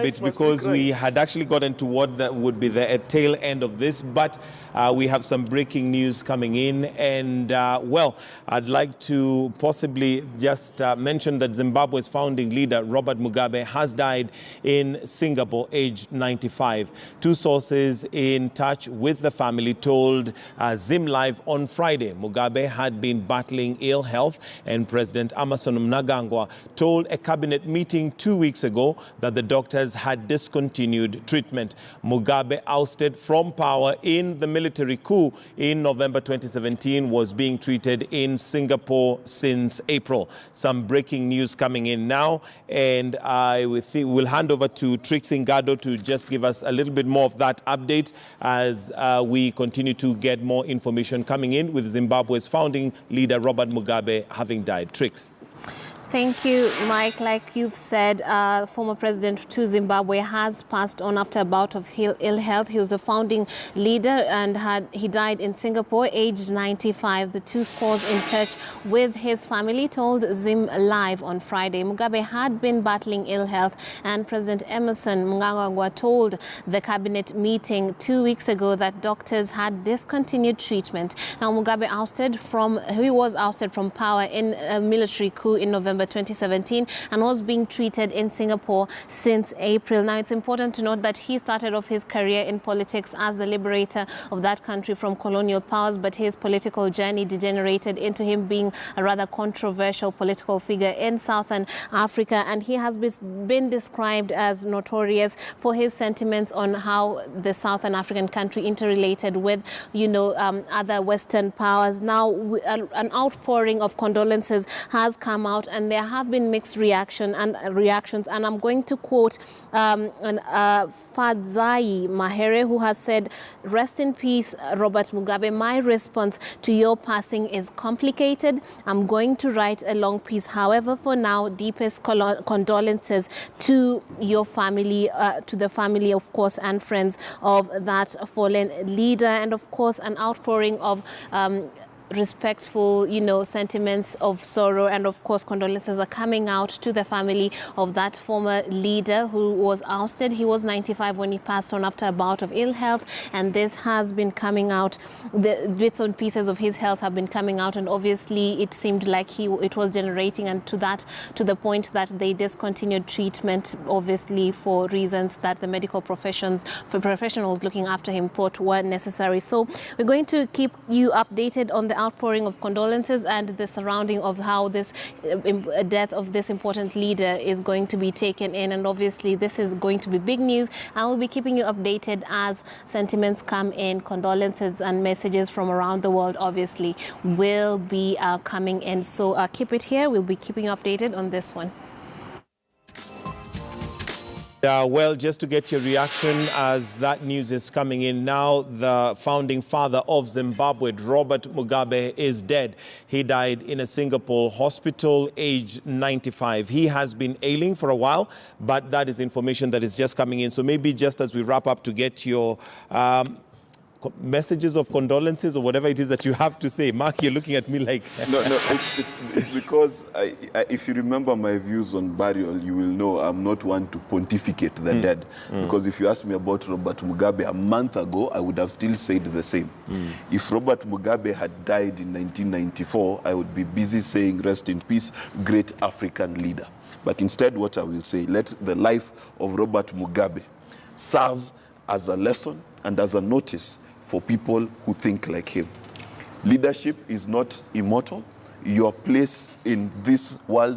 bit because we had actually gotten to what that would be the tail end of this, but we have some breaking news coming in, and well, I'd like to possibly just mention that Zimbabwe's founding leader, Robert Mugabe, has died in Singapore, aged 95. Two sources in touch with the family told Zim Live on Friday Mugabe had been battling ill health, and President Emmerson Mnangagwa told a cabinet meeting 2 weeks ago that the doctors had discontinued treatment. Mugabe, ousted from power in the military coup in November 2017, was being treated in Singapore since April. Some breaking news coming in now, and I will hand over to Trixie Ngado to just give us a little bit more of that update as we continue to get more information coming in with Zimbabwe's founding leader Robert Mugabe having died. Trix. Thank you, Mike. Like you've said, former president to Zimbabwe has passed on after a bout of ill health. He was the founding leader and he died in Singapore, aged 95. The two scores in touch with his family told Zim Live on Friday. Mugabe had been battling ill health, and President Emmerson Mnangagwa told the cabinet meeting 2 weeks ago that doctors had discontinued treatment. Now, Mugabe was ousted from power in a military coup in November 2017 and was being treated in Singapore since April. Now, it's important to note that he started off his career in politics as the liberator of that country from colonial powers, but his political journey degenerated into him being a rather controversial political figure in Southern Africa, and he has been described as notorious for his sentiments on how the Southern African country interrelated with, other Western powers. Now, an outpouring of condolences has come out, and there have been mixed reactions, and I'm going to quote Fadzai Mahere, who has said, "Rest in peace, Robert Mugabe. My response to your passing is complicated. I'm going to write a long piece. However, for now, deepest condolences to your family, to the family, of course, and friends of that fallen leader," and of course, an outpouring of respectful, sentiments of sorrow, and of course condolences are coming out to the family of that former leader who was ousted. He was 95 when he passed on after a bout of ill health, and this has been coming out. The bits and pieces of his health have been coming out, and obviously it seemed like it was generating, and to the point that they discontinued treatment, obviously for reasons that the medical professionals looking after him thought were necessary. So we're going to keep you updated on the outpouring of condolences and the surrounding of how this death of this important leader is going to be taken in. And obviously this is going to be big news. I will be keeping you updated as sentiments come in. Condolences and messages from around the world obviously will be coming in. So keep it here. We'll be keeping you updated on this one. Well, just to get your reaction as that news is coming in now, the founding father of Zimbabwe, Robert Mugabe, is dead. He died in a Singapore hospital, aged 95. He has been ailing for a while, but that is information that is just coming in. So maybe just as we wrap up, to get your messages of condolences or whatever it is that you have to say. Mark, you're looking at me like... No, it's because if you remember my views on burial, you will know I'm not one to pontificate the dead. Because if you asked me about Robert Mugabe a month ago, I would have still said the same. If Robert Mugabe had died in 1994, I would be busy saying, rest in peace, great African leader. But instead, what I will say, let the life of Robert Mugabe serve as a lesson and as a notice for people who think like him. Leadership is not immortal. Your place in this world